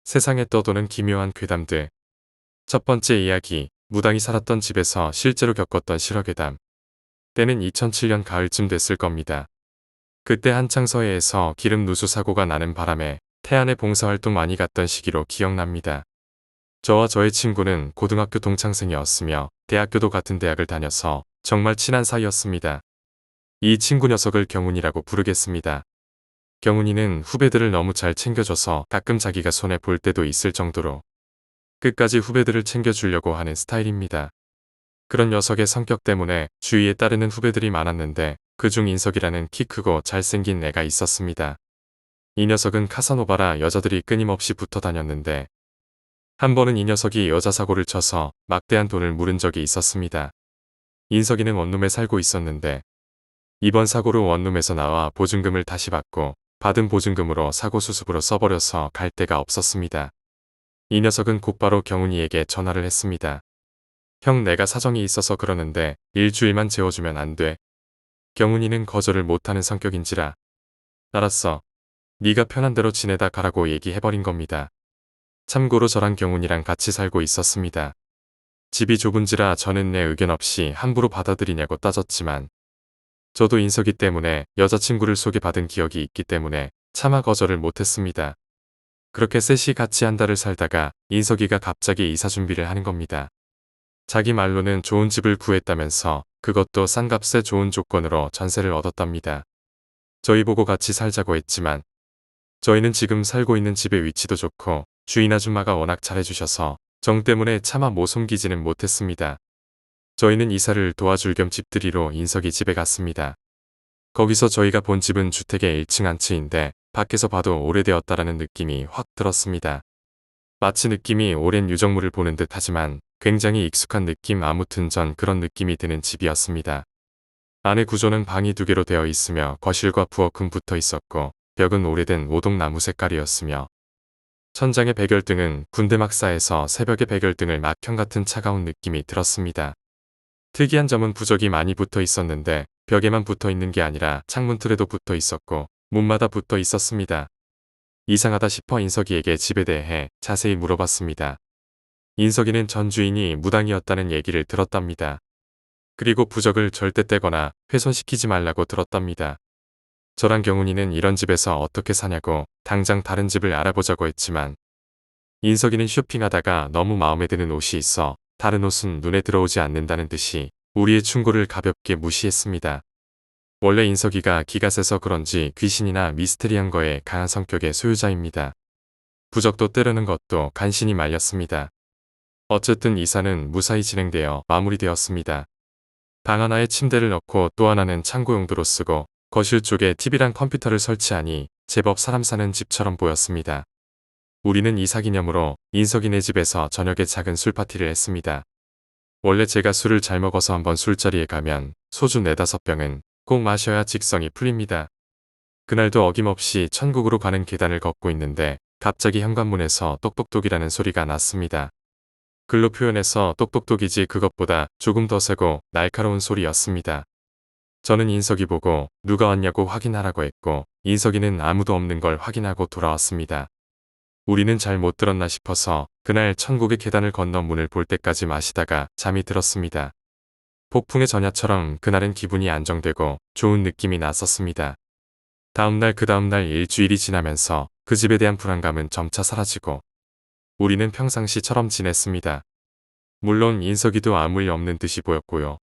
세상에 떠도는 기묘한 괴담들. 첫 번째 이야기, 무당이 살았던 집에서 실제로 겪었던 실화괴담. 때는 2007년 가을쯤 됐을 겁니다. 그때 한창 서해에서 기름 누수 사고가 나는 바람에 태안에 봉사활동 많이 갔던 시기로 기억납니다. 저와 저의 친구는 고등학교 동창생이었으며 대학교도 같은 대학을 다녀서 정말 친한 사이였습니다. 이 친구 녀석을 경훈이라고 부르겠습니다. 경훈이는 후배들을 너무 잘 챙겨줘서 가끔 자기가 손해 볼 때도 있을 정도로 끝까지 후배들을 챙겨주려고 하는 스타일입니다. 그런 녀석의 성격 때문에 주위에 따르는 후배들이 많았는데 그중 인석이라는 키 크고 잘생긴 애가 있었습니다. 이 녀석은 카사노바라 여자들이 끊임없이 붙어 다녔는데 한 번은 이 녀석이 여자 사고를 쳐서 막대한 돈을 물은 적이 있었습니다. 인석이는 원룸에 살고 있었는데 이번 사고로 원룸에서 나와 보증금을 다시 받고 받은 보증금으로 사고 수습으로 써버려서 갈 데가 없었습니다. 이 녀석은 곧바로 경훈이에게 전화를 했습니다. 형, 내가 사정이 있어서 그러는데 일주일만 재워주면 안 돼? 경훈이는 거절을 못하는 성격인지라 알았어. 네가 편한 대로 지내다 가라고 얘기해버린 겁니다. 참고로 저랑 경훈이랑 같이 살고 있었습니다. 집이 좁은지라 저는 내 의견 없이 함부로 받아들이냐고 따졌지만 저도 인석이 때문에 여자친구를 소개받은 기억이 있기 때문에 차마 거절을 못했습니다. 그렇게 셋이 같이 한 달을 살다가 인석이가 갑자기 이사 준비를 하는 겁니다. 자기 말로는 좋은 집을 구했다면서 그것도 싼 값에 좋은 조건으로 전세를 얻었답니다. 저희 보고 같이 살자고 했지만 저희는 지금 살고 있는 집의 위치도 좋고 주인 아줌마가 워낙 잘해주셔서 정 때문에 차마 못 옮기지는 못했습니다. 저희는 이사를 도와줄 겸 집들이로 인석이 집에 갔습니다. 거기서 저희가 본 집은 주택의 1층 한 채인데 밖에서 봐도 오래되었다라는 느낌이 확 들었습니다. 마치 느낌이 오랜 유적물을 보는 듯 하지만 굉장히 익숙한 느낌, 아무튼 전 그런 느낌이 드는 집이었습니다. 안의 구조는 방이 2개로 되어 있으며 거실과 부엌은 붙어 있었고 벽은 오래된 오동나무 색깔이었으며 천장의 백열등은 군대막사에서 새벽에 백열등을 막형 같은 차가운 느낌이 들었습니다. 특이한 점은 부적이 많이 붙어 있었는데 벽에만 붙어 있는 게 아니라 창문 틀에도 붙어 있었고 문마다 붙어 있었습니다. 이상하다 싶어 인석이에게 집에 대해 자세히 물어봤습니다. 인석이는 전 주인이 무당이었다는 얘기를 들었답니다. 그리고 부적을 절대 떼거나 훼손시키지 말라고 들었답니다. 저랑 경훈이는 이런 집에서 어떻게 사냐고 당장 다른 집을 알아보자고 했지만 인석이는 쇼핑하다가 너무 마음에 드는 옷이 있어 다른 옷은 눈에 들어오지 않는다는 듯이 우리의 충고를 가볍게 무시했습니다. 원래 인석이가 기가 세서 그런지 귀신이나 미스테리한 거에 강한 성격의 소유자입니다. 부적도 때려는 것도 간신히 말렸습니다. 어쨌든 이사는 무사히 진행되어 마무리되었습니다. 방 하나에 침대를 넣고 또 하나는 창고 용도로 쓰고 거실 쪽에 TV랑 컴퓨터를 설치하니 제법 사람 사는 집처럼 보였습니다. 우리는 이사 기념으로 인석이네 집에서 저녁에 작은 술 파티를 했습니다. 원래 제가 술을 잘 먹어서 한번 술자리에 가면 소주 4-5병은 꼭 마셔야 직성이 풀립니다. 그날도 어김없이 천국으로 가는 계단을 걷고 있는데 갑자기 현관문에서 똑똑똑이라는 소리가 났습니다. 글로 표현해서 똑똑똑이지 그것보다 조금 더 세고 날카로운 소리였습니다. 저는 인석이 보고 누가 왔냐고 확인하라고 했고 인석이는 아무도 없는 걸 확인하고 돌아왔습니다. 우리는 잘 못 들었나 싶어서 그날 천국의 계단을 건너 문을 볼 때까지 마시다가 잠이 들었습니다. 폭풍의 전야처럼 그날은 기분이 안정되고 좋은 느낌이 났었습니다. 다음날 그 다음날 일주일이 지나면서 그 집에 대한 불안감은 점차 사라지고 우리는 평상시처럼 지냈습니다. 물론 인석이도 아무 일 없는 듯이 보였고요.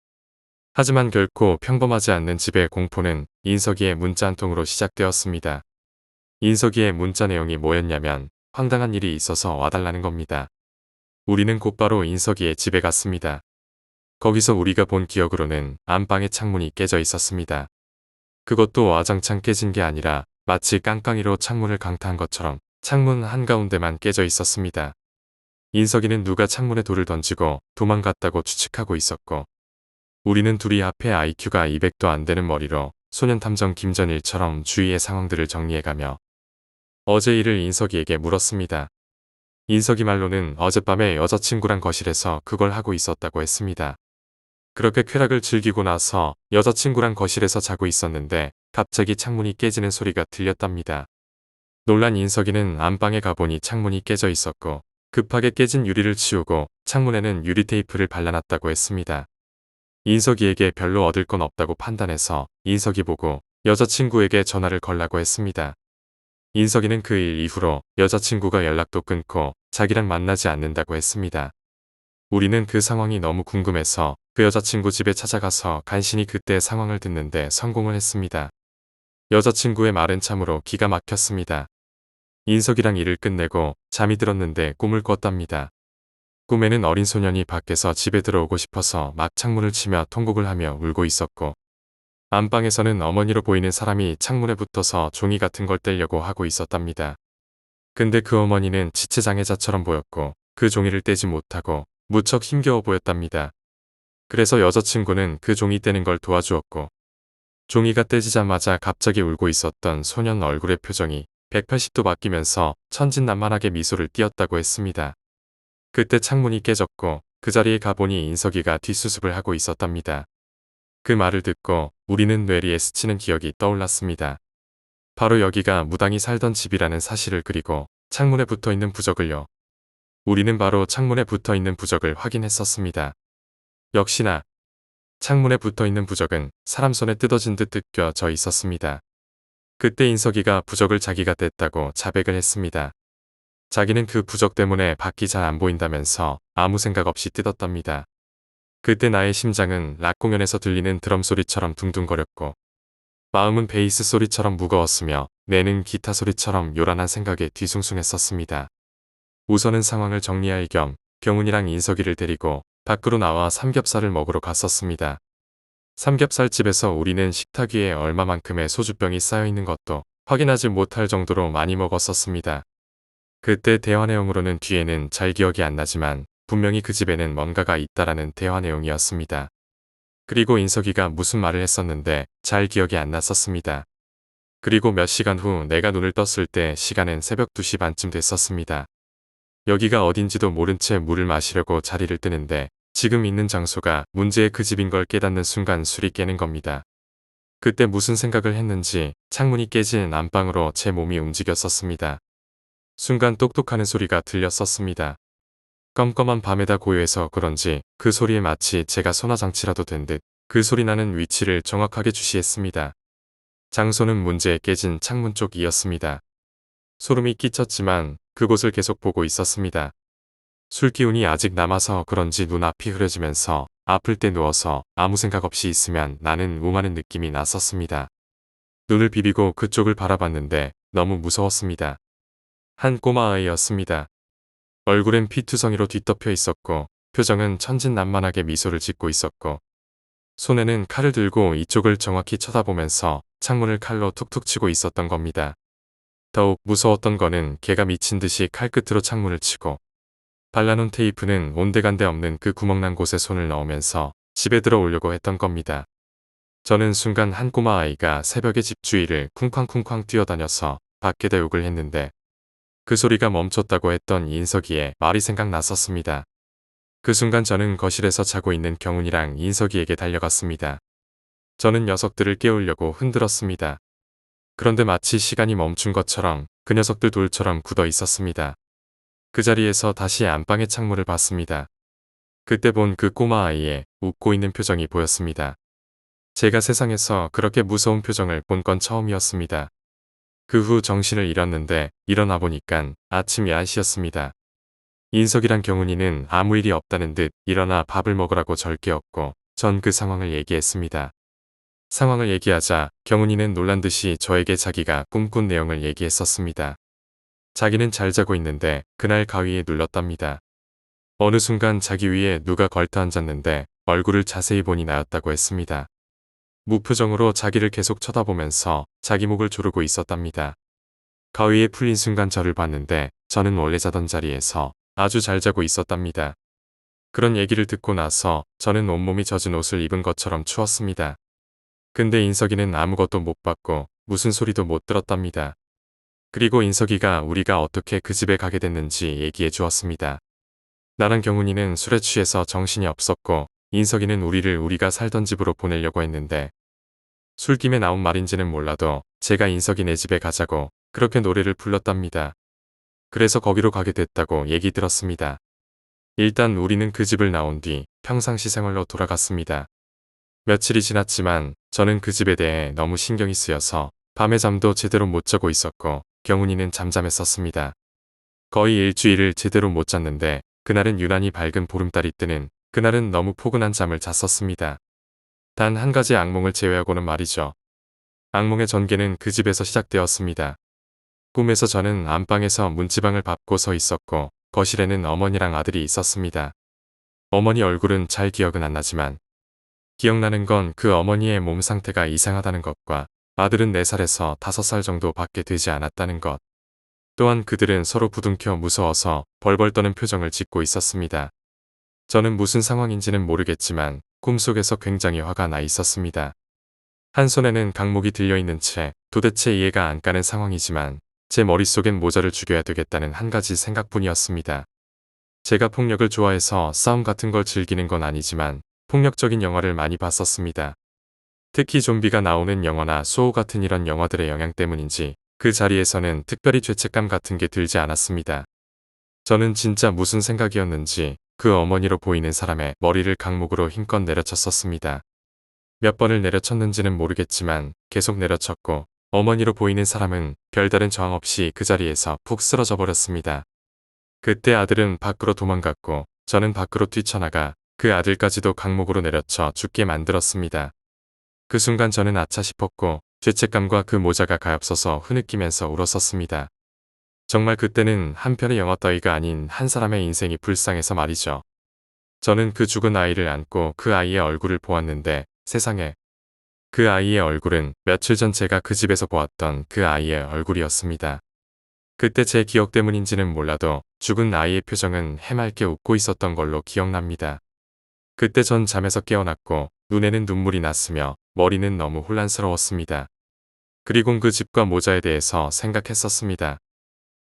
하지만 결코 평범하지 않는 집의 공포는 인석이의 문자 한 통으로 시작되었습니다. 인석이의 문자 내용이 뭐였냐면 황당한 일이 있어서 와달라는 겁니다. 우리는 곧바로 인석이의 집에 갔습니다. 거기서 우리가 본 기억으로는 안방의 창문이 깨져 있었습니다. 그것도 와장창 깨진 게 아니라 마치 깡깡이로 창문을 강타한 것처럼 창문 한가운데만 깨져 있었습니다. 인석이는 누가 창문에 돌을 던지고 도망갔다고 추측하고 있었고 우리는 둘이 앞에 IQ가 200도 안 되는 머리로 소년탐정 김전일처럼 주위의 상황들을 정리해가며 어제 일을 인석이에게 물었습니다. 인석이 말로는 어젯밤에 여자친구랑 거실에서 그걸 하고 있었다고 했습니다. 그렇게 쾌락을 즐기고 나서 여자친구랑 거실에서 자고 있었는데 갑자기 창문이 깨지는 소리가 들렸답니다. 놀란 인석이는 안방에 가보니 창문이 깨져 있었고 급하게 깨진 유리를 치우고 창문에는 유리 테이프를 발라놨다고 했습니다. 인석이에게 별로 얻을 건 없다고 판단해서 인석이 보고 여자친구에게 전화를 걸라고 했습니다. 인석이는 그 일 이후로 여자친구가 연락도 끊고 자기랑 만나지 않는다고 했습니다. 우리는 그 상황이 너무 궁금해서 그 여자친구 집에 찾아가서 간신히 그때 상황을 듣는데 성공을 했습니다. 여자친구의 말은 참으로 기가 막혔습니다. 인석이랑 일을 끝내고 잠이 들었는데 꿈을 꿨답니다. 꿈에는 어린 소년이 밖에서 집에 들어오고 싶어서 막 창문을 치며 통곡을 하며 울고 있었고 안방에서는 어머니로 보이는 사람이 창문에 붙어서 종이 같은 걸 떼려고 하고 있었답니다. 근데 그 어머니는 지체장애자처럼 보였고 그 종이를 떼지 못하고 무척 힘겨워 보였답니다. 그래서 여자친구는 그 종이 떼는 걸 도와주었고 종이가 떼지자마자 갑자기 울고 있었던 소년 얼굴의 표정이 180도 바뀌면서 천진난만하게 미소를 띄었다고 했습니다. 그때 창문이 깨졌고 그 자리에 가보니 인석이가 뒷수습을 하고 있었답니다. 그 말을 듣고 우리는 뇌리에 스치는 기억이 떠올랐습니다. 바로 여기가 무당이 살던 집이라는 사실을 그리고 창문에 붙어있는 부적을요. 우리는 바로 창문에 붙어있는 부적을 확인했었습니다. 역시나 창문에 붙어있는 부적은 사람 손에 뜯어진 듯 뜯겨져 있었습니다. 그때 인석이가 부적을 자기가 뗐다고 자백을 했습니다. 자기는 그 부적 때문에 밖이 잘 안 보인다면서 아무 생각 없이 뜯었답니다. 그때 나의 심장은 락 공연에서 들리는 드럼 소리처럼 둥둥거렸고 마음은 베이스 소리처럼 무거웠으며 뇌는 기타 소리처럼 요란한 생각에 뒤숭숭했었습니다. 우선은 상황을 정리할 겸 경훈이랑 인석이를 데리고 밖으로 나와 삼겹살을 먹으러 갔었습니다. 삼겹살집에서 우리는 식탁 위에 얼마만큼의 소주병이 쌓여있는 것도 확인하지 못할 정도로 많이 먹었었습니다. 그때 대화 내용으로는 뒤에는 잘 기억이 안 나지만 분명히 그 집에는 뭔가가 있다라는 대화 내용이었습니다. 그리고 인석이가 무슨 말을 했었는데 잘 기억이 안 났었습니다. 그리고 몇 시간 후 내가 눈을 떴을 때 시간은 새벽 2시 반쯤 됐었습니다. 여기가 어딘지도 모른 채 물을 마시려고 자리를 뜨는데 지금 있는 장소가 문제의 그 집인 걸 깨닫는 순간 술이 깨는 겁니다. 그때 무슨 생각을 했는지 창문이 깨진 안방으로 제 몸이 움직였었습니다. 순간 똑똑하는 소리가 들렸었습니다. 껌껌한 밤에다 고요해서 그런지 그 소리에 마치 제가 소나장치라도 된 듯 그 소리 나는 위치를 정확하게 주시했습니다. 장소는 문제에 깨진 창문 쪽이었습니다. 소름이 끼쳤지만 그곳을 계속 보고 있었습니다. 술기운이 아직 남아서 그런지 눈앞이 흐려지면서 아플 때 누워서 아무 생각 없이 있으면 나는 웅하는 느낌이 났었습니다. 눈을 비비고 그쪽을 바라봤는데 너무 무서웠습니다. 한 꼬마 아이였습니다. 얼굴엔 피투성이로 뒤덮여 있었고 표정은 천진난만하게 미소를 짓고 있었고 손에는 칼을 들고 이쪽을 정확히 쳐다보면서 창문을 칼로 툭툭 치고 있었던 겁니다. 더욱 무서웠던 거는 걔가 미친 듯이 칼끝으로 창문을 치고 발라놓은 테이프는 온데간데 없는 그 구멍난 곳에 손을 넣으면서 집에 들어오려고 했던 겁니다. 저는 순간 한 꼬마 아이가 새벽에 집 주위를 쿵쾅쿵쾅 뛰어다녀서 밖에다 욕을 했는데 그 소리가 멈췄다고 했던 인석이의 말이 생각났었습니다. 그 순간 저는 거실에서 자고 있는 경훈이랑 인석이에게 달려갔습니다. 저는 녀석들을 깨우려고 흔들었습니다. 그런데 마치 시간이 멈춘 것처럼 그 녀석들 돌처럼 굳어 있었습니다. 그 자리에서 다시 안방의 창문을 봤습니다. 그때 본 그 꼬마 아이의 웃고 있는 표정이 보였습니다. 제가 세상에서 그렇게 무서운 표정을 본 건 처음이었습니다. 그 후 정신을 잃었는데 일어나 보니깐 아침 11시였습니다. 인석이랑 경훈이는 아무 일이 없다는 듯 일어나 밥을 먹으라고 절 깨웠고 전 그 상황을 얘기했습니다. 상황을 얘기하자 경훈이는 놀란 듯이 저에게 자기가 꿈꾼 내용을 얘기했었습니다. 자기는 잘 자고 있는데 그날 가위에 눌렀답니다. 어느 순간 자기 위에 누가 걸터 앉았는데 얼굴을 자세히 보니 나였다고 했습니다. 무표정으로 자기를 계속 쳐다보면서 자기 목을 조르고 있었답니다. 가위에 풀린 순간 저를 봤는데 저는 원래 자던 자리에서 아주 잘 자고 있었답니다. 그런 얘기를 듣고 나서 저는 온몸이 젖은 옷을 입은 것처럼 추웠습니다. 근데 인석이는 아무것도 못 봤고 무슨 소리도 못 들었답니다. 그리고 인석이가 우리가 어떻게 그 집에 가게 됐는지 얘기해 주었습니다. 나랑 경훈이는 술에 취해서 정신이 없었고 인석이는 우리를 우리가 살던 집으로 보내려고 했는데 술김에 나온 말인지는 몰라도 제가 인석이네 집에 가자고 그렇게 노래를 불렀답니다. 그래서 거기로 가게 됐다고 얘기 들었습니다. 일단 우리는 그 집을 나온 뒤 평상시 생활로 돌아갔습니다. 며칠이 지났지만 저는 그 집에 대해 너무 신경이 쓰여서 밤에 잠도 제대로 못 자고 있었고 경훈이는 잠잠했었습니다. 거의 일주일을 제대로 못 잤는데 그날은 유난히 밝은 보름달이 뜨는 그날은 너무 포근한 잠을 잤었습니다. 단 한 가지 악몽을 제외하고는 말이죠. 악몽의 전개는 그 집에서 시작되었습니다. 꿈에서 저는 안방에서 문지방을 밟고 서 있었고 거실에는 어머니랑 아들이 있었습니다. 어머니 얼굴은 잘 기억은 안 나지만 기억나는 건 그 어머니의 몸 상태가 이상하다는 것과 아들은 4살에서 5살 정도밖에 되지 않았다는 것. 또한 그들은 서로 부둥켜 무서워서 벌벌 떠는 표정을 짓고 있었습니다. 저는 무슨 상황인지는 모르겠지만 꿈속에서 굉장히 화가 나 있었습니다. 한 손에는 강목이 들려있는 채 도대체 이해가 안 가는 상황이지만 제 머릿속엔 모자를 죽여야 되겠다는 한 가지 생각뿐이었습니다. 제가 폭력을 좋아해서 싸움 같은 걸 즐기는 건 아니지만 폭력적인 영화를 많이 봤었습니다. 특히 좀비가 나오는 영화나 소우 같은 이런 영화들의 영향 때문인지 그 자리에서는 특별히 죄책감 같은 게 들지 않았습니다. 저는 진짜 무슨 생각이었는지 그 어머니로 보이는 사람의 머리를 강목으로 힘껏 내려쳤었습니다. 몇 번을 내려쳤는지는 모르겠지만 계속 내려쳤고 어머니로 보이는 사람은 별다른 저항 없이 그 자리에서 푹 쓰러져 버렸습니다. 그때 아들은 밖으로 도망갔고 저는 밖으로 뛰쳐나가 그 아들까지도 강목으로 내려쳐 죽게 만들었습니다. 그 순간 저는 아차 싶었고 죄책감과 그 모자가 가엾어서 흐느끼면서 울었었습니다. 정말 그때는 한편의 영화 따위가 아닌 한 사람의 인생이 불쌍해서 말이죠. 저는 그 죽은 아이를 안고 그 아이의 얼굴을 보았는데 세상에 그 아이의 얼굴은 며칠 전 제가 그 집에서 보았던 그 아이의 얼굴이었습니다. 그때 제 기억 때문인지는 몰라도 죽은 아이의 표정은 해맑게 웃고 있었던 걸로 기억납니다. 그때 전 잠에서 깨어났고 눈에는 눈물이 났으며 머리는 너무 혼란스러웠습니다. 그리곤 그 집과 모자에 대해서 생각했었습니다.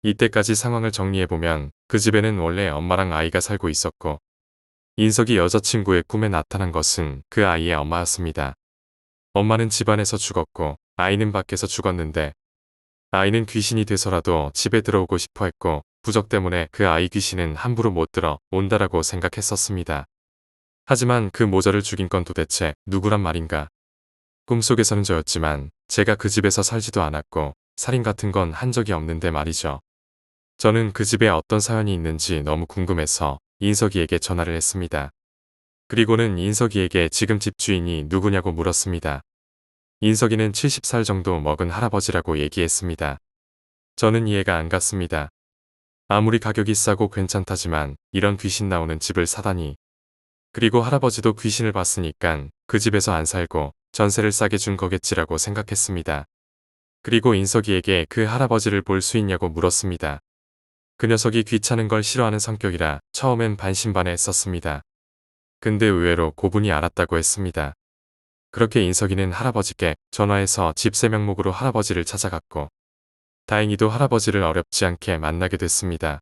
이때까지 상황을 정리해보면 그 집에는 원래 엄마랑 아이가 살고 있었고 인석이 여자친구의 꿈에 나타난 것은 그 아이의 엄마였습니다. 엄마는 집안에서 죽었고 아이는 밖에서 죽었는데 아이는 귀신이 돼서라도 집에 들어오고 싶어 했고 부적 때문에 그 아이 귀신은 함부로 못 들어 온다라고 생각했었습니다. 하지만 그 모자를 죽인 건 도대체 누구란 말인가? 꿈속에서는 저였지만 제가 그 집에서 살지도 않았고 살인 같은 건 한 적이 없는데 말이죠. 저는 그 집에 어떤 사연이 있는지 너무 궁금해서 인석이에게 전화를 했습니다. 그리고는 인석이에게 지금 집주인이 누구냐고 물었습니다. 인석이는 70살 정도 먹은 할아버지라고 얘기했습니다. 저는 이해가 안 갔습니다. 아무리 가격이 싸고 괜찮다지만 이런 귀신 나오는 집을 사다니. 그리고 할아버지도 귀신을 봤으니깐 그 집에서 안 살고 전세를 싸게 준 거겠지라고 생각했습니다. 그리고 인석이에게 그 할아버지를 볼 수 있냐고 물었습니다. 그 녀석이 귀찮은 걸 싫어하는 성격이라 처음엔 반신반의했었습니다. 근데 의외로 고분이 알았다고 했습니다. 그렇게 인석이는 할아버지께 전화해서 집세 명목으로 할아버지를 찾아갔고 다행히도 할아버지를 어렵지 않게 만나게 됐습니다.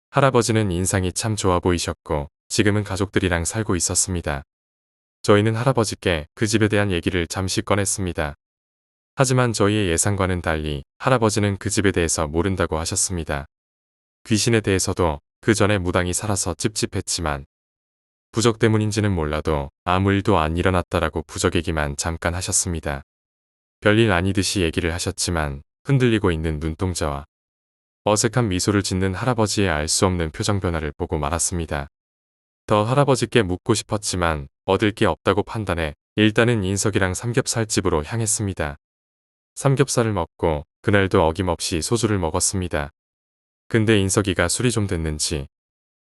할아버지는 인상이 참 좋아 보이셨고 지금은 가족들이랑 살고 있었습니다. 저희는 할아버지께 그 집에 대한 얘기를 잠시 꺼냈습니다. 하지만 저희의 예상과는 달리 할아버지는 그 집에 대해서 모른다고 하셨습니다. 귀신에 대해서도 그 전에 무당이 살아서 찝찝했지만 부적 때문인지는 몰라도 아무 일도 안 일어났다라고 부적 얘기만 잠깐 하셨습니다. 별일 아니듯이 얘기를 하셨지만 흔들리고 있는 눈동자와 어색한 미소를 짓는 할아버지의 알 수 없는 표정 변화를 보고 말았습니다. 더 할아버지께 묻고 싶었지만 얻을 게 없다고 판단해 일단은 인석이랑 삼겹살집으로 향했습니다. 삼겹살을 먹고 그날도 어김없이 소주를 먹었습니다. 근데 인석이가 술이 좀 됐는지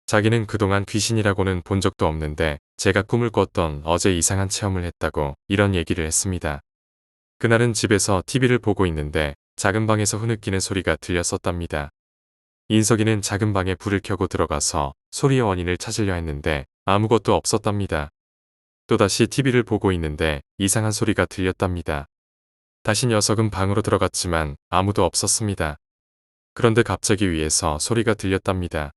자기는 그동안 귀신이라고는 본 적도 없는데 제가 꿈을 꿨던 어제 이상한 체험을 했다고 이런 얘기를 했습니다. 그날은 집에서 TV를 보고 있는데 작은 방에서 흐느끼는 소리가 들렸었답니다. 인석이는 작은 방에 불을 켜고 들어가서 소리의 원인을 찾으려 했는데 아무것도 없었답니다. 또다시 TV를 보고 있는데 이상한 소리가 들렸답니다. 다시 녀석은 방으로 들어갔지만 아무도 없었습니다. 그런데 갑자기 위에서 소리가 들렸답니다.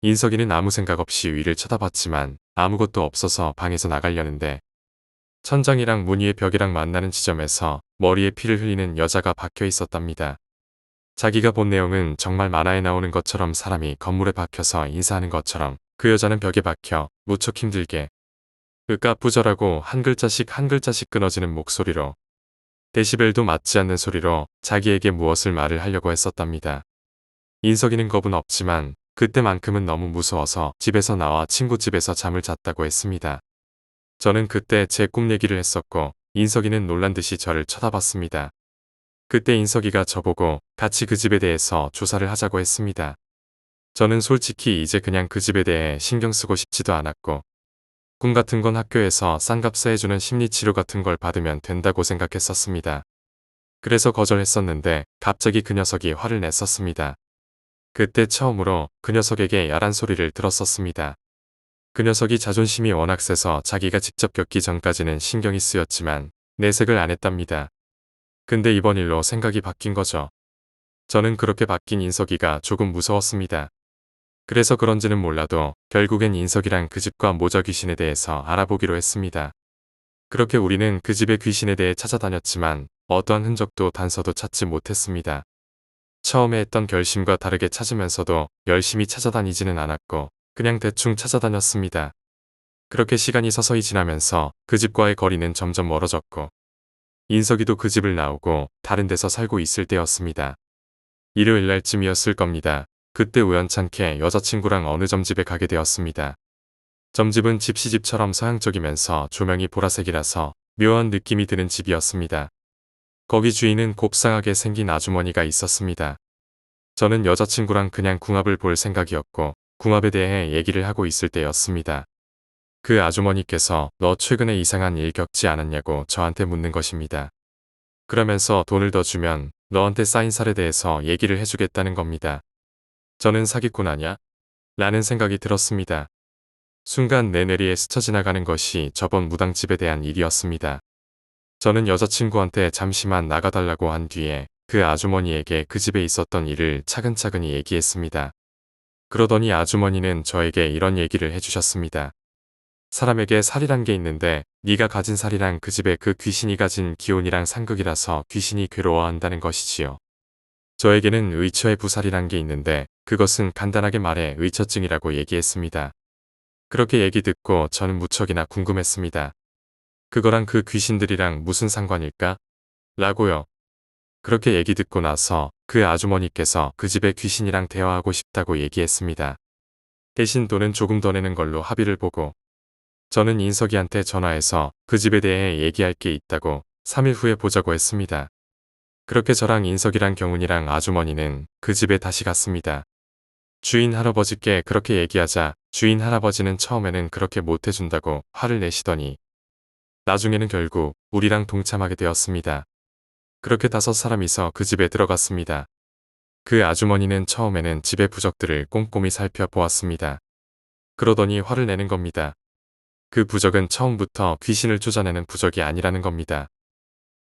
인석이는 아무 생각 없이 위를 쳐다봤지만 아무것도 없어서 방에서 나가려는데 천장이랑 문 위의 벽이랑 만나는 지점에서 머리에 피를 흘리는 여자가 박혀 있었답니다. 자기가 본 내용은 정말 만화에 나오는 것처럼 사람이 건물에 박혀서 인사하는 것처럼 그 여자는 벽에 박혀 무척 힘들게 으까부절하고 한 글자씩 한 글자씩 끊어지는 목소리로 데시벨도 맞지 않는 소리로 자기에게 무엇을 말을 하려고 했었답니다. 인석이는 겁은 없지만 그때만큼은 너무 무서워서 집에서 나와 친구 집에서 잠을 잤다고 했습니다. 저는 그때 제 꿈 얘기를 했었고 인석이는 놀란 듯이 저를 쳐다봤습니다. 그때 인석이가 저보고 같이 그 집에 대해서 조사를 하자고 했습니다. 저는 솔직히 이제 그냥 그 집에 대해 신경 쓰고 싶지도 않았고 꿈 같은 건 학교에서 싼값에 해주는 심리치료 같은 걸 받으면 된다고 생각했었습니다. 그래서 거절했었는데 갑자기 그 녀석이 화를 냈었습니다. 그때 처음으로 그 녀석에게 야란 소리를 들었었습니다. 그 녀석이 자존심이 워낙 세서 자기가 직접 겪기 전까지는 신경이 쓰였지만 내색을 안 했답니다. 근데 이번 일로 생각이 바뀐 거죠. 저는 그렇게 바뀐 인석이가 조금 무서웠습니다. 그래서 그런지는 몰라도 결국엔 인석이랑 그 집과 모자 귀신에 대해서 알아보기로 했습니다. 그렇게 우리는 그 집의 귀신에 대해 찾아다녔지만 어떠한 흔적도 단서도 찾지 못했습니다. 처음에 했던 결심과 다르게 찾으면서도 열심히 찾아다니지는 않았고 그냥 대충 찾아다녔습니다. 그렇게 시간이 서서히 지나면서 그 집과의 거리는 점점 멀어졌고 인석이도 그 집을 나오고 다른 데서 살고 있을 때였습니다. 일요일 날쯤이었을 겁니다. 그때 우연찮게 여자친구랑 어느 점집에 가게 되었습니다. 점집은 집시집처럼 서양적이면서 조명이 보라색이라서 묘한 느낌이 드는 집이었습니다. 거기 주인은 곱상하게 생긴 아주머니가 있었습니다. 저는 여자친구랑 그냥 궁합을 볼 생각이었고 궁합에 대해 얘기를 하고 있을 때였습니다. 그 아주머니께서 너 최근에 이상한 일 겪지 않았냐고 저한테 묻는 것입니다. 그러면서 돈을 더 주면 너한테 쌓인 살에 대해서 얘기를 해주겠다는 겁니다. 저는 사기꾼 아냐? 라는 생각이 들었습니다. 순간 내 뇌리에 스쳐 지나가는 것이 저번 무당집에 대한 일이었습니다. 저는 여자친구한테 잠시만 나가달라고 한 뒤에 그 아주머니에게 그 집에 있었던 일을 차근차근히 얘기했습니다. 그러더니 아주머니는 저에게 이런 얘기를 해주셨습니다. 사람에게 살이란 게 있는데 네가 가진 살이랑 그 집에 그 귀신이 가진 기운이랑 상극이라서 귀신이 괴로워한다는 것이지요. 저에게는 의처의 부살이란 게 있는데 그것은 간단하게 말해 의처증이라고 얘기했습니다. 그렇게 얘기 듣고 저는 무척이나 궁금했습니다. 그거랑 그 귀신들이랑 무슨 상관일까? 라고요. 그렇게 얘기 듣고 나서 그 아주머니께서 그 집의 귀신이랑 대화하고 싶다고 얘기했습니다. 대신 돈은 조금 더 내는 걸로 합의를 보고 저는 인석이한테 전화해서 그 집에 대해 얘기할 게 있다고 3일 후에 보자고 했습니다. 그렇게 저랑 인석이랑 경훈이랑 아주머니는 그 집에 다시 갔습니다. 주인 할아버지께 그렇게 얘기하자 주인 할아버지는 처음에는 그렇게 못해준다고 화를 내시더니 나중에는 결국 우리랑 동참하게 되었습니다. 그렇게 5사람이서 그 집에 들어갔습니다. 그 아주머니는 처음에는 집의 부적들을 꼼꼼히 살펴보았습니다. 그러더니 화를 내는 겁니다. 그 부적은 처음부터 귀신을 쫓아내는 부적이 아니라는 겁니다.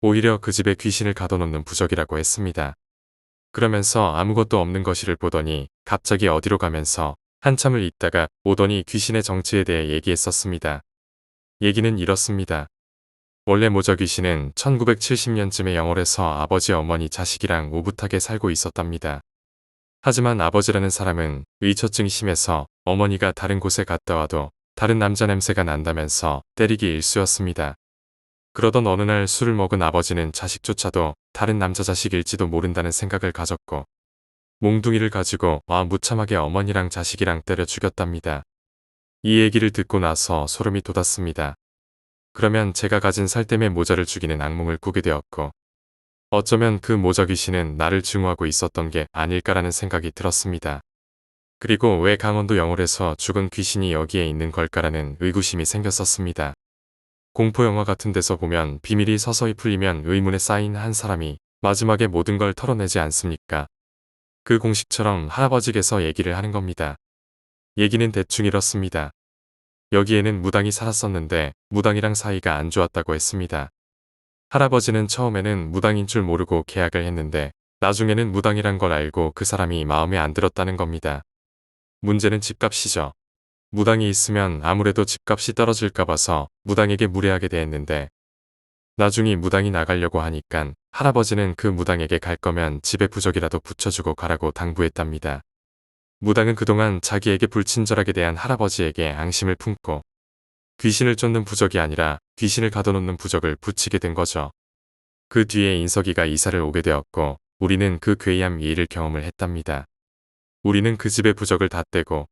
오히려 그 집에 귀신을 가둬놓는 부적이라고 했습니다. 그러면서 아무것도 없는 거실을 보더니 갑자기 어디로 가면서 한참을 있다가 오더니 귀신의 정체에 대해 얘기했었습니다. 얘기는 이렇습니다. 원래 모자 귀신은 1970년쯤에 영월에서 아버지 어머니 자식이랑 오붓하게 살고 있었답니다. 하지만 아버지라는 사람은 의처증이 심해서 어머니가 다른 곳에 갔다 와도 다른 남자 냄새가 난다면서 때리기 일쑤였습니다. 그러던 어느 날 술을 먹은 아버지는 자식조차도 다른 남자 자식일지도 모른다는 생각을 가졌고 몽둥이를 가지고 무참하게 어머니랑 자식이랑 때려 죽였답니다. 이 얘기를 듣고 나서 소름이 돋았습니다. 그러면 제가 가진 살 때문에 모자를 죽이는 악몽을 꾸게 되었고 어쩌면 그 모자 귀신은 나를 증오하고 있었던 게 아닐까라는 생각이 들었습니다. 그리고 왜 강원도 영월에서 죽은 귀신이 여기에 있는 걸까라는 의구심이 생겼었습니다. 공포영화 같은 데서 보면 비밀이 서서히 풀리면 의문에 쌓인 한 사람이 마지막에 모든 걸 털어내지 않습니까? 그 공식처럼 할아버지께서 얘기를 하는 겁니다. 얘기는 대충 이렇습니다. 여기에는 무당이 살았었는데 무당이랑 사이가 안 좋았다고 했습니다. 할아버지는 처음에는 무당인 줄 모르고 계약을 했는데 나중에는 무당이란 걸 알고 그 사람이 마음에 안 들었다는 겁니다. 문제는 집값이죠. 무당이 있으면 아무래도 집값이 떨어질까 봐서 무당에게 무례하게 대했는데 나중에 무당이 나가려고 하니깐 할아버지는 그 무당에게 갈 거면 집에 부적이라도 붙여주고 가라고 당부했답니다. 무당은 그동안 자기에게 불친절하게 대한 할아버지에게 앙심을 품고 귀신을 쫓는 부적이 아니라 귀신을 가둬놓는 부적을 붙이게 된 거죠. 그 뒤에 인석이가 이사를 오게 되었고 우리는 그 괴이한 일을 경험을 했답니다. 우리는 그 집의 부적을 다 떼고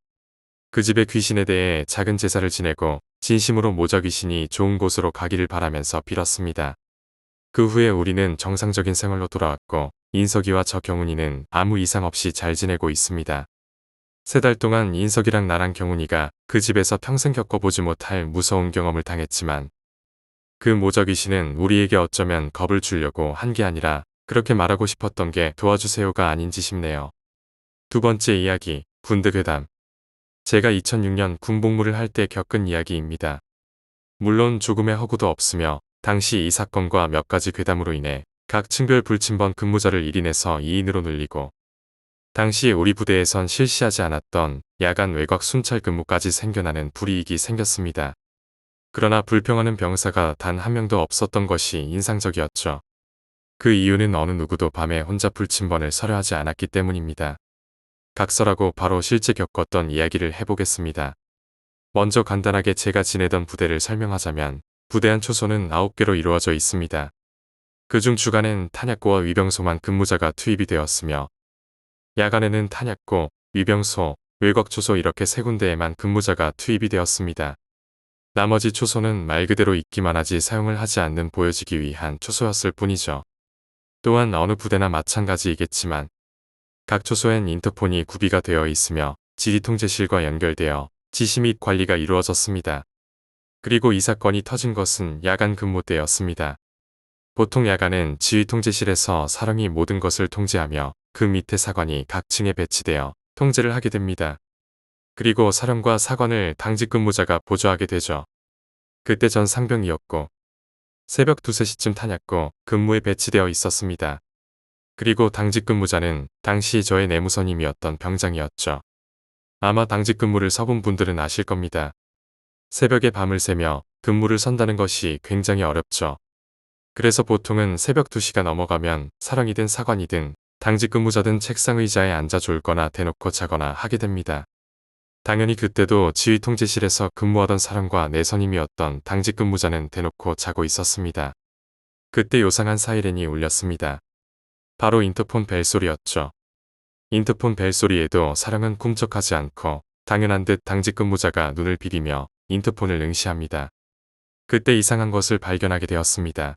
그 집의 귀신에 대해 작은 제사를 지내고 진심으로 모자 귀신이 좋은 곳으로 가기를 바라면서 빌었습니다. 그 후에 우리는 정상적인 생활로 돌아왔고 인석이와 저 경훈이는 아무 이상 없이 잘 지내고 있습니다. 3달 동안 인석이랑 나랑 경훈이가 그 집에서 평생 겪어보지 못할 무서운 경험을 당했지만 그 모자 귀신은 우리에게 어쩌면 겁을 주려고 한 게 아니라 그렇게 말하고 싶었던 게 도와주세요가 아닌지 싶네요. 두 번째 이야기, 군대 괴담. 제가 2006년 군복무를 할 때 겪은 이야기입니다. 물론 조금의 허구도 없으며 당시 이 사건과 몇 가지 괴담으로 인해 각 층별 불침번 근무자를 1인에서 2인으로 늘리고 당시 우리 부대에선 실시하지 않았던 야간 외곽 순찰 근무까지 생겨나는 불이익이 생겼습니다. 그러나 불평하는 병사가 단 한 명도 없었던 것이 인상적이었죠. 그 이유는 어느 누구도 밤에 혼자 불침번을 서려 하지 않았기 때문입니다. 각설하고 바로 실제 겪었던 이야기를 해보겠습니다. 먼저 간단하게 제가 지내던 부대를 설명하자면 부대 안 초소는 9개로 이루어져 있습니다. 그중 주간엔 탄약고와 위병소만 근무자가 투입이 되었으며 야간에는 탄약고, 위병소, 외곽초소 이렇게 3군데에만 근무자가 투입이 되었습니다. 나머지 초소는 말 그대로 있기만 하지 사용을 하지 않는 보여지기 위한 초소였을 뿐이죠. 또한 어느 부대나 마찬가지이겠지만 각 초소엔 인터폰이 구비가 되어 있으며 지휘통제실과 연결되어 지시 및 관리가 이루어졌습니다. 그리고 이 사건이 터진 것은 야간 근무 때였습니다. 보통 야간은 지휘통제실에서 사령이 모든 것을 통제하며 그 밑에 사관이 각 층에 배치되어 통제를 하게 됩니다. 그리고 사령과 사관을 당직 근무자가 보조하게 되죠. 그때 전 상병이었고 새벽 2, 3시쯤 탄약고 근무에 배치되어 있었습니다. 그리고 당직 근무자는 당시 저의 내무선임이었던 병장이었죠. 아마 당직 근무를 서본 분들은 아실 겁니다. 새벽에 밤을 새며 근무를 선다는 것이 굉장히 어렵죠. 그래서 보통은 새벽 2시가 넘어가면 사령이든 사관이든 당직 근무자든 책상 의자에 앉아 졸거나 대놓고 자거나 하게 됩니다. 당연히 그때도 지휘통제실에서 근무하던 사령과 내 선임이었던 당직 근무자는 대놓고 자고 있었습니다. 그때 요상한 사이렌이 울렸습니다. 바로 인터폰 벨소리였죠. 인터폰 벨소리에도 사령은 꿈쩍하지 않고 당연한 듯 당직 근무자가 눈을 비비며 인터폰을 응시합니다. 그때 이상한 것을 발견하게 되었습니다.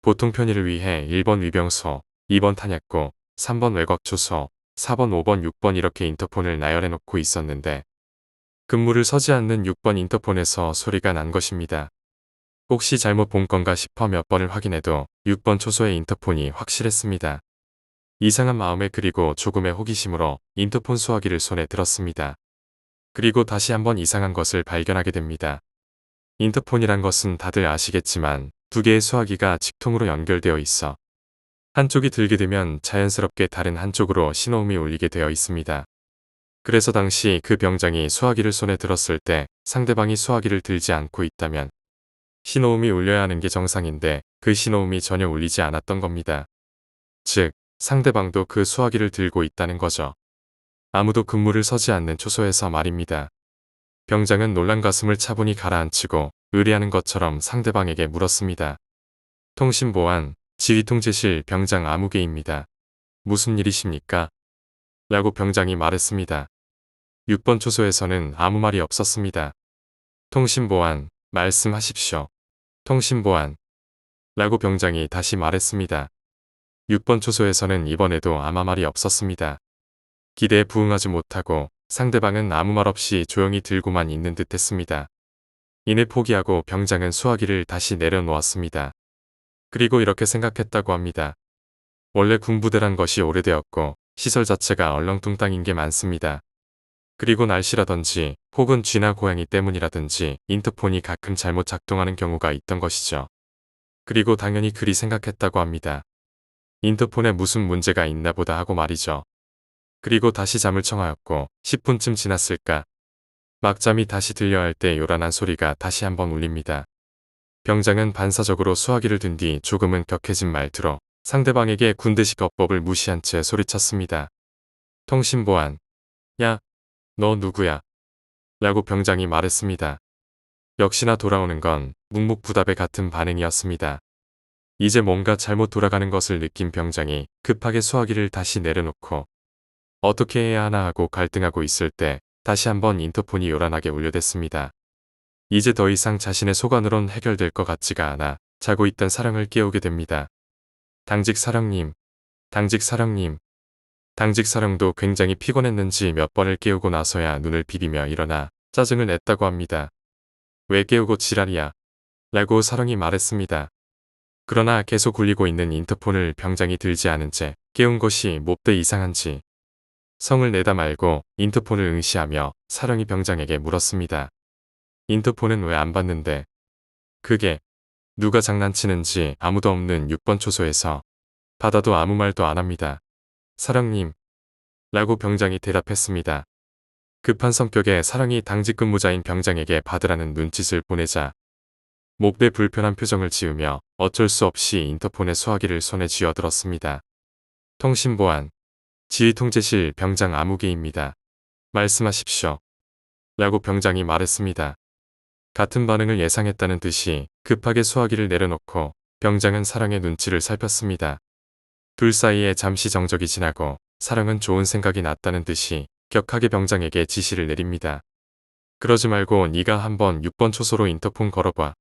보통 편의를 위해 1번 위병소, 2번 탄약고, 3번 외곽초소, 4번, 5번, 6번 이렇게 인터폰을 나열해 놓고 있었는데 근무를 서지 않는 6번 인터폰에서 소리가 난 것입니다. 혹시 잘못 본 건가 싶어 몇 번을 확인해도 6번 초소의 인터폰이 확실했습니다. 이상한 마음에 그리고 조금의 호기심으로 인터폰 수화기를 손에 들었습니다. 그리고 다시 한번 이상한 것을 발견하게 됩니다. 인터폰이란 것은 다들 아시겠지만 2개의 수화기가 직통으로 연결되어 있어 한쪽이 들게 되면 자연스럽게 다른 한쪽으로 신호음이 울리게 되어 있습니다. 그래서 당시 그 병장이 수화기를 손에 들었을 때 상대방이 수화기를 들지 않고 있다면 신호음이 울려야 하는 게 정상인데 그 신호음이 전혀 울리지 않았던 겁니다. 즉, 상대방도 그 수화기를 들고 있다는 거죠. 아무도 근무를 서지 않는 초소에서 말입니다. 병장은 놀란 가슴을 차분히 가라앉히고 의뢰하는 것처럼 상대방에게 물었습니다. 통신보안, 지휘통제실 병장 아무개입니다. 무슨 일이십니까? 라고 병장이 말했습니다. 6번 초소에서는 아무 말이 없었습니다. 통신보안, 말씀하십시오. 통신보안. 라고 병장이 다시 말했습니다. 6번 초소에서는 이번에도 아무 말이 없었습니다. 기대에 부응하지 못하고 상대방은 아무 말 없이 조용히 들고만 있는 듯 했습니다. 이내 포기하고 병장은 수화기를 다시 내려놓았습니다. 그리고 이렇게 생각했다고 합니다. 원래 군부대란 것이 오래되었고 시설 자체가 얼렁뚱땅인 게 많습니다. 그리고 날씨라든지 혹은 쥐나 고양이 때문이라든지 인터폰이 가끔 잘못 작동하는 경우가 있던 것이죠. 그리고 당연히 그리 생각했다고 합니다. 인터폰에 무슨 문제가 있나 보다 하고 말이죠. 그리고 다시 잠을 청하였고 10분쯤 지났을까 막 잠이 다시 들려 할 때 요란한 소리가 다시 한번 울립니다. 병장은 반사적으로 수화기를 든 뒤 조금은 격해진 말투로 상대방에게 군대식 어법을 무시한 채 소리쳤습니다. 통신보안. 야, 너 누구야? 라고 병장이 말했습니다. 역시나 돌아오는 건 묵묵부답의 같은 반응이었습니다. 이제 뭔가 잘못 돌아가는 것을 느낀 병장이 급하게 수화기를 다시 내려놓고 어떻게 해야 하나 하고 갈등하고 있을 때 다시 한번 인터폰이 요란하게 울려댔습니다. 이제 더 이상 자신의 소관으론 해결될 것 같지가 않아 자고 있던 사령을 깨우게 됩니다. 당직 사령님, 당직 사령님. 당직 사령도 굉장히 피곤했는지 몇 번을 깨우고 나서야 눈을 비비며 일어나 짜증을 냈다고 합니다. 왜 깨우고 지랄이야? 라고 사령이 말했습니다. 그러나 계속 울리고 있는 인터폰을 병장이 들지 않은 채 깨운 것이 몹대 이상한지 성을 내다 말고 인터폰을 응시하며 사령이 병장에게 물었습니다. 인터폰은 왜 안 받는데? 그게 누가 장난치는지 아무도 없는 6번 초소에서 받아도 아무 말도 안 합니다. 사령님. 라고 병장이 대답했습니다. 급한 성격의 사령이 당직 근무자인 병장에게 받으라는 눈짓을 보내자 몹대 불편한 표정을 지으며 어쩔 수 없이 인터폰의 수화기를 손에 쥐어들었습니다. 통신보안. 지휘통제실 병장 아무개입니다. 말씀하십시오. 라고 병장이 말했습니다. 같은 반응을 예상했다는 듯이 급하게 수화기를 내려놓고 병장은 사령의 눈치를 살폈습니다. 둘 사이에 잠시 정적이 지나고 사령은 좋은 생각이 났다는 듯이 격하게 병장에게 지시를 내립니다. 그러지 말고 네가 한번 6번 초소로 인터폰 걸어봐.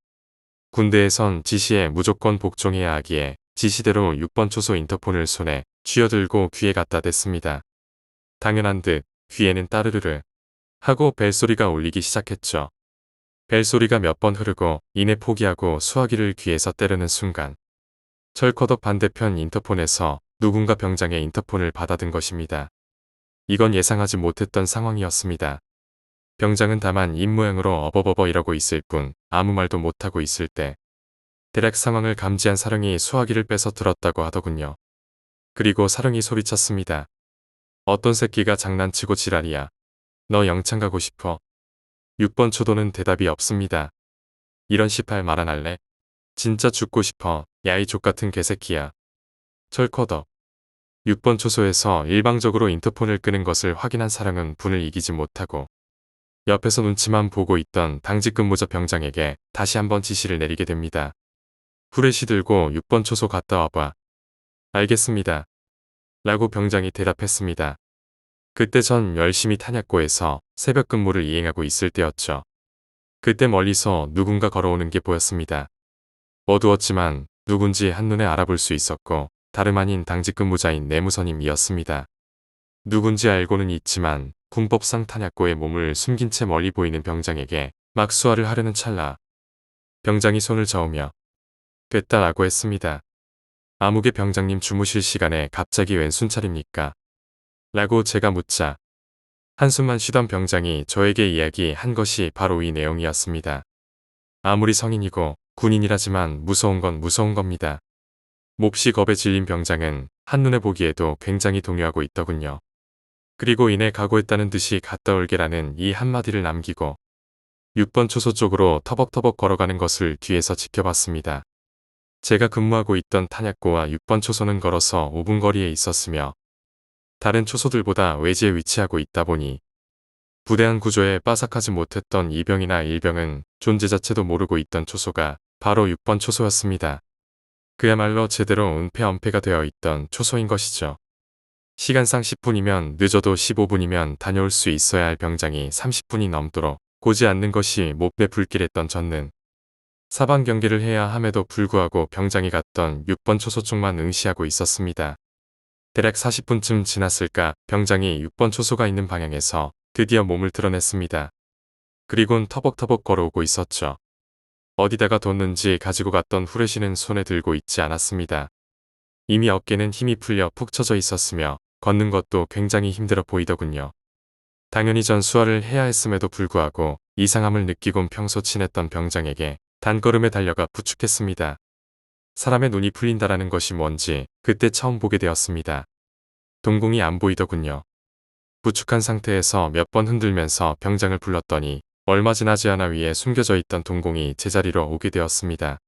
군대에선 지시에 무조건 복종해야 하기에 지시대로 6번 초소 인터폰을 손에 쥐어들고 귀에 갖다 댔습니다. 당연한 듯 귀에는 따르르르 하고 벨소리가 울리기 시작했죠. 벨소리가 몇 번 흐르고 이내 포기하고 수화기를 귀에서 때르는 순간 철커덕 반대편 인터폰에서 누군가 병장의 인터폰을 받아든 것입니다. 이건 예상하지 못했던 상황이었습니다. 병장은 다만 입모양으로 어버버버 이러고 있을 뿐 아무 말도 못하고 있을 때 대략 상황을 감지한 사령이 수화기를 빼서 들었다고 하더군요. 그리고 사령이 소리쳤습니다. 어떤 새끼가 장난치고 지랄이야. 너 영창 가고 싶어? 6번 초도는 대답이 없습니다. 이런 18말 안 할래? 진짜 죽고 싶어. 야이 족같은 개새끼야. 철커덕. 6번 초소에서 일방적으로 인터폰을 끄는 것을 확인한 사령은 분을 이기지 못하고 옆에서 눈치만 보고 있던 당직 근무자 병장에게 다시 한번 지시를 내리게 됩니다. 후레쉬 들고 6번 초소 갔다 와봐. 알겠습니다. 라고 병장이 대답했습니다. 그때 전 열심히 탄약고에서 새벽 근무를 이행하고 있을 때였죠. 그때 멀리서 누군가 걸어오는 게 보였습니다. 어두웠지만 누군지 한눈에 알아볼 수 있었고 다름 아닌 당직 근무자인 내무선임이었습니다. 누군지 알고는 있지만 군법상 탄약고에 몸을 숨긴 채 멀리 보이는 병장에게 막 수화를 하려는 찰나 병장이 손을 저으며 됐다라고 했습니다. 아무개 병장님 주무실 시간에 갑자기 웬 순찰입니까? 라고 제가 묻자 한숨만 쉬던 병장이 저에게 이야기한 것이 바로 이 내용이었습니다. 아무리 성인이고 군인이라지만 무서운 건 무서운 겁니다. 몹시 겁에 질린 병장은 한눈에 보기에도 굉장히 동요하고 있더군요. 그리고 이내 각오했다는 듯이 갔다 올게라는 이 한마디를 남기고 6번 초소 쪽으로 터벅터벅 걸어가는 것을 뒤에서 지켜봤습니다. 제가 근무하고 있던 탄약고와 6번 초소는 걸어서 5분 거리에 있었으며 다른 초소들보다 외지에 위치하고 있다 보니 부대한 구조에 빠삭하지 못했던 2병이나 1병은 존재 자체도 모르고 있던 초소가 바로 6번 초소였습니다. 그야말로 제대로 은폐엄폐가 되어 있던 초소인 것이죠. 시간상 10분이면 늦어도 15분이면 다녀올 수 있어야 할 병장이 30분이 넘도록 고지 않는 것이 몹대 불길했던 저는 사방 경계를 해야 함에도 불구하고 병장이 갔던 6번 초소 쪽만 응시하고 있었습니다. 대략 40분쯤 지났을까 병장이 6번 초소가 있는 방향에서 드디어 몸을 드러냈습니다. 그리곤 터벅터벅 걸어오고 있었죠. 어디다가 뒀는지 가지고 갔던 후레쉬는 손에 들고 있지 않았습니다. 이미 어깨는 힘이 풀려 푹 처져 있었으며 걷는 것도 굉장히 힘들어 보이더군요. 당연히 전 수화를 해야 했음에도 불구하고 이상함을 느끼곤 평소 친했던 병장에게 단걸음에 달려가 부축했습니다. 사람의 눈이 풀린다라는 것이 뭔지 그때 처음 보게 되었습니다. 동공이 안 보이더군요. 부축한 상태에서 몇 번 흔들면서 병장을 불렀더니 얼마 지나지 않아 위에 숨겨져 있던 동공이 제자리로 오게 되었습니다.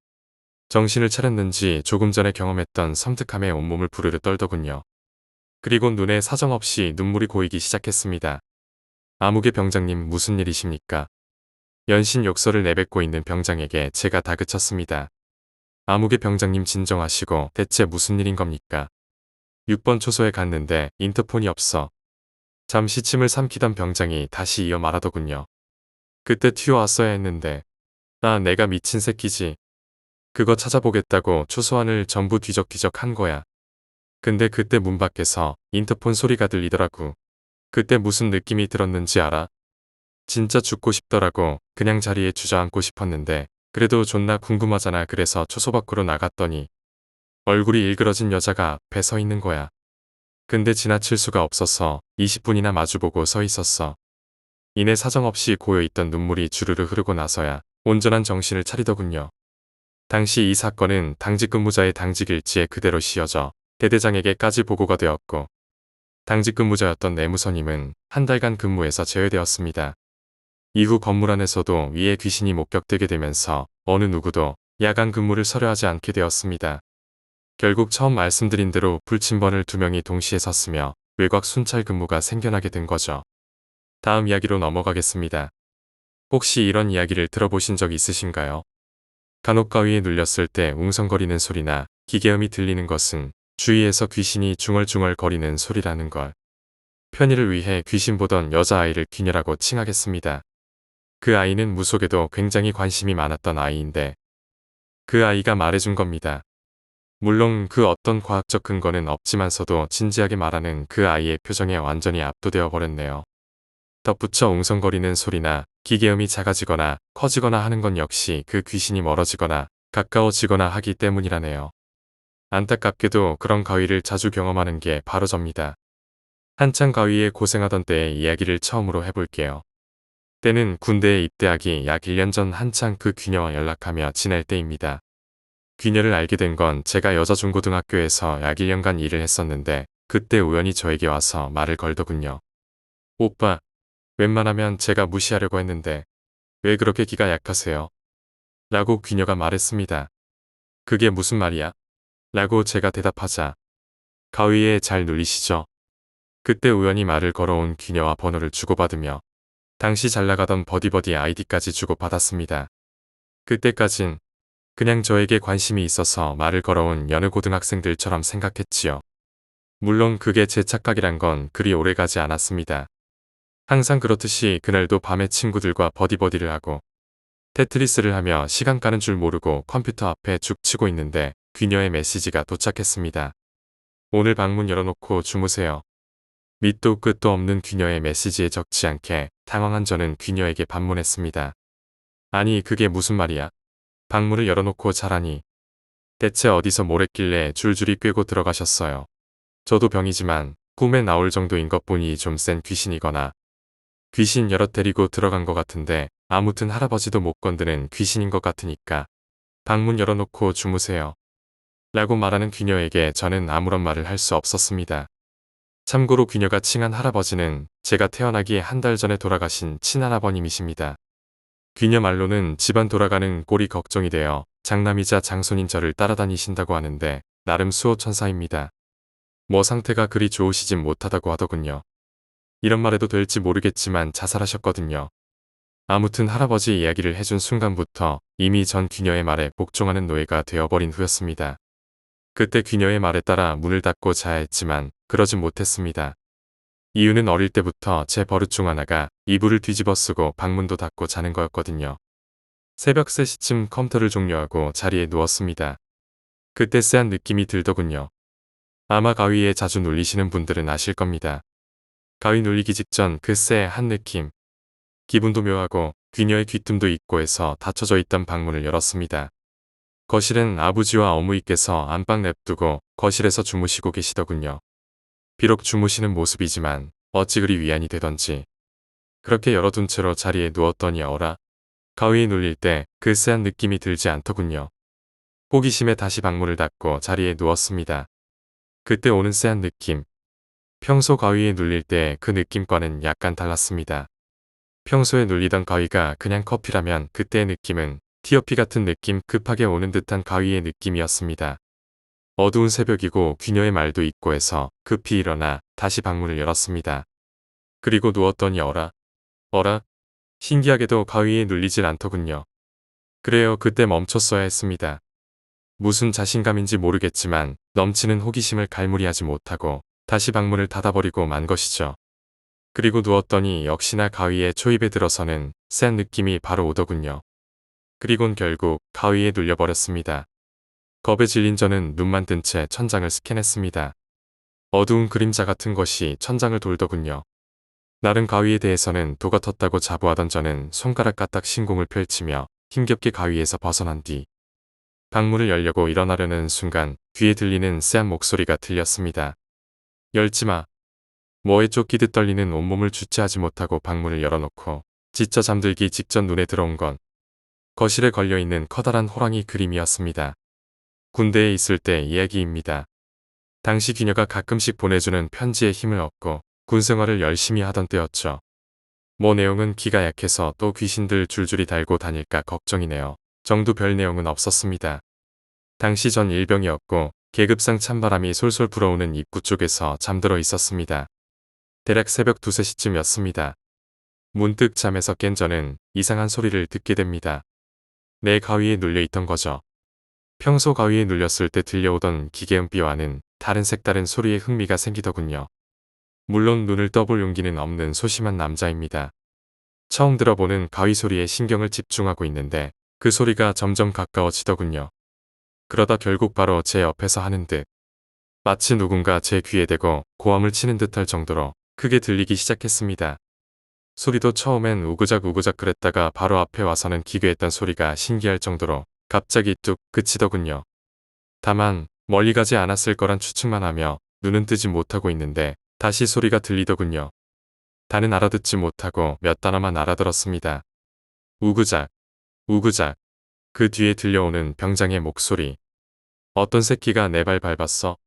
정신을 차렸는지 조금 전에 경험했던 섬뜩함에 온몸을 부르르 떨더군요. 그리고 눈에 사정없이 눈물이 고이기 시작했습니다. 아무개 병장님 무슨 일이십니까? 연신 욕설을 내뱉고 있는 병장에게 제가 다그쳤습니다. 아무개 병장님 진정하시고 대체 무슨 일인 겁니까? 6번 초소에 갔는데 인터폰이 없어. 잠시 침을 삼키던 병장이 다시 이어 말하더군요. 그때 튀어왔어야 했는데. 아, 내가 미친 새끼지. 그거 찾아보겠다고 초소안을 전부 뒤적뒤적 한 거야. 근데 그때 문 밖에서 인터폰 소리가 들리더라고. 그때 무슨 느낌이 들었는지 알아? 진짜 죽고 싶더라고. 그냥 자리에 주저앉고 싶었는데 그래도 존나 궁금하잖아. 그래서 초소 밖으로 나갔더니 얼굴이 일그러진 여자가 앞에 서 있는 거야. 근데 지나칠 수가 없어서 20분이나 마주보고 서 있었어. 이내 사정없이 고여있던 눈물이 주르르 흐르고 나서야 온전한 정신을 차리더군요. 당시 이 사건은 당직 근무자의 당직 일지에 그대로 씌어져 대대장에게까지 보고가 되었고 당직 근무자였던 내무선임은 한 달간 근무에서 제외되었습니다. 이후 건물 안에서도 위에 귀신이 목격되게 되면서 어느 누구도 야간 근무를 서려하지 않게 되었습니다. 결국 처음 말씀드린 대로 불침번을 2명이 동시에 섰으며 외곽 순찰 근무가 생겨나게 된 거죠. 다음 이야기로 넘어가겠습니다. 혹시 이런 이야기를 들어보신 적 있으신가요? 간혹 가위에 눌렸을 때 웅성거리는 소리나 기계음이 들리는 것은 주위에서 귀신이 중얼중얼 거리는 소리라는 걸. 편의를 위해 귀신 보던 여자아이를 귀녀라고 칭하겠습니다. 그 아이는 무속에도 굉장히 관심이 많았던 아이인데 그 아이가 말해준 겁니다. 물론 그 어떤 과학적 근거는 없지만서도 진지하게 말하는 그 아이의 표정에 완전히 압도되어 버렸네요. 덧붙여 웅성거리는 소리나 기계음이 작아지거나 커지거나 하는 건 역시 그 귀신이 멀어지거나 가까워지거나 하기 때문이라네요. 안타깝게도 그런 가위를 자주 경험하는 게 바로 접니다. 한창 가위에 고생하던 때의 이야기를 처음으로 해볼게요. 때는 군대에 입대하기 약 1년 전 한창 그 귀녀와 연락하며 지낼 때입니다. 귀녀를 알게 된 건 제가 여자중고등학교에서 약 1년간 일을 했었는데 그때 우연히 저에게 와서 말을 걸더군요. 오빠, 웬만하면 제가 무시하려고 했는데 왜 그렇게 기가 약하세요? 라고 귀녀가 말했습니다. 그게 무슨 말이야? 라고 제가 대답하자 가위에 잘 눌리시죠? 그때 우연히 말을 걸어온 귀녀와 번호를 주고받으며 당시 잘나가던 버디버디 아이디까지 주고받았습니다. 그때까진 그냥 저에게 관심이 있어서 말을 걸어온 여느 고등학생들처럼 생각했지요. 물론 그게 제 착각이란 건 그리 오래가지 않았습니다. 항상 그렇듯이 그날도 밤에 친구들과 버디버디를 하고 테트리스를 하며 시간 가는 줄 모르고 컴퓨터 앞에 죽 치고 있는데 귀녀의 메시지가 도착했습니다. 오늘 방문 열어놓고 주무세요. 밑도 끝도 없는 귀녀의 메시지에 적지 않게 당황한 저는 귀녀에게 반문했습니다. 아니 그게 무슨 말이야? 방문을 열어놓고 자라니. 대체 어디서 뭘 했길래 줄줄이 꿰고 들어가셨어요. 저도 병이지만 꿈에 나올 정도인 것 보니 좀 센 귀신이거나 귀신 여럿 데리고 들어간 것 같은데 아무튼 할아버지도 못 건드는 귀신인 것 같으니까 방문 열어놓고 주무세요. 라고 말하는 귀녀에게 저는 아무런 말을 할 수 없었습니다. 참고로 귀녀가 칭한 할아버지는 제가 태어나기 한 달 전에 돌아가신 친할아버님이십니다. 귀녀 말로는 집안 돌아가는 꼴이 걱정이 되어 장남이자 장손인 저를 따라다니신다고 하는데 나름 수호천사입니다. 뭐 상태가 그리 좋으시진 못하다고 하더군요. 이런 말해도 될지 모르겠지만 자살하셨거든요. 아무튼 할아버지 이야기를 해준 순간부터 이미 전 귀녀의 말에 복종하는 노예가 되어버린 후였습니다. 그때 귀녀의 말에 따라 문을 닫고 자야 했지만 그러진 못했습니다. 이유는 어릴 때부터 제 버릇 중 하나가 이불을 뒤집어 쓰고 방문도 닫고 자는 거였거든요. 새벽 3시쯤 컴퓨터를 종료하고 자리에 누웠습니다. 그때 쎄한 느낌이 들더군요. 아마 가위에 자주 눌리시는 분들은 아실 겁니다. 가위 눌리기 직전 그 쎄한 느낌. 기분도 묘하고 귀녀의 귀틈도 있고 해서 닫혀져 있던 방문을 열었습니다. 거실엔 아버지와 어머니께서 안방 냅두고 거실에서 주무시고 계시더군요. 비록 주무시는 모습이지만 어찌 그리 위안이 되던지 그렇게 열어둔 채로 자리에 누웠더니 어라 가위에 눌릴 때 그 쎄한 느낌이 들지 않더군요. 호기심에 다시 방문을 닫고 자리에 누웠습니다. 그때 오는 쎄한 느낌. 평소 가위에 눌릴 때 그 느낌과는 약간 달랐습니다. 평소에 눌리던 가위가 그냥 커피라면 그때의 느낌은 TOP 같은 느낌, 급하게 오는 듯한 가위의 느낌이었습니다. 어두운 새벽이고 귀녀의 말도 있고 해서 급히 일어나 다시 방문을 열었습니다. 그리고 누웠더니 어라? 신기하게도 가위에 눌리질 않더군요. 그래요, 그때 멈췄어야 했습니다. 무슨 자신감인지 모르겠지만 넘치는 호기심을 갈무리하지 못하고 다시 방문을 닫아버리고 만 것이죠. 그리고 누웠더니 역시나 가위에 초입에 들어서는 센 느낌이 바로 오더군요. 그리곤 결국 가위에 눌려버렸습니다. 겁에 질린 저는 눈만 뜬 채 천장을 스캔했습니다. 어두운 그림자 같은 것이 천장을 돌더군요. 나른 가위에 대해서는 도가 텄다고 자부하던 저는 손가락 까딱 신공을 펼치며 힘겹게 가위에서 벗어난 뒤 방문을 열려고 일어나려는 순간 귀에 들리는 쎄한 목소리가 들렸습니다. 열지마. 뭐에 쫓기듯 떨리는 온몸을 주체하지 못하고 방문을 열어놓고 지쳐 잠들기 직전 눈에 들어온 건 거실에 걸려있는 커다란 호랑이 그림이었습니다. 군대에 있을 때 이야기입니다. 당시 귀녀가 가끔씩 보내주는 편지에 힘을 얻고 군생활을 열심히 하던 때였죠. 뭐 내용은 기가 약해서 또 귀신들 줄줄이 달고 다닐까 걱정이네요. 정도 별 내용은 없었습니다. 당시 전 일병이었고 계급상 찬바람이 솔솔 불어오는 입구 쪽에서 잠들어 있었습니다. 대략 새벽 2, 3시쯤이었습니다. 문득 잠에서 깬 저는 이상한 소리를 듣게 됩니다. 내 가위에 눌려있던 거죠. 평소 가위에 눌렸을 때 들려오던 기계음비와는 다른 색다른 소리에 흥미가 생기더군요. 물론 눈을 떠볼 용기는 없는 소심한 남자입니다. 처음 들어보는 가위 소리에 신경을 집중하고 있는데 그 소리가 점점 가까워지더군요. 그러다 결국 바로 제 옆에서 하는 듯 마치 누군가 제 귀에 대고 고함을 치는 듯할 정도로 크게 들리기 시작했습니다. 소리도 처음엔 우그작우그작 그랬다가 바로 앞에 와서는 기괴했던 소리가 신기할 정도로 갑자기 뚝 그치더군요. 다만 멀리 가지 않았을 거란 추측만 하며 눈은 뜨지 못하고 있는데 다시 소리가 들리더군요. 다는 알아듣지 못하고 몇 단어만 알아들었습니다. 우그작, 우그작. 그 뒤에 들려오는 병장의 목소리. 어떤 새끼가 내 발 밟았어?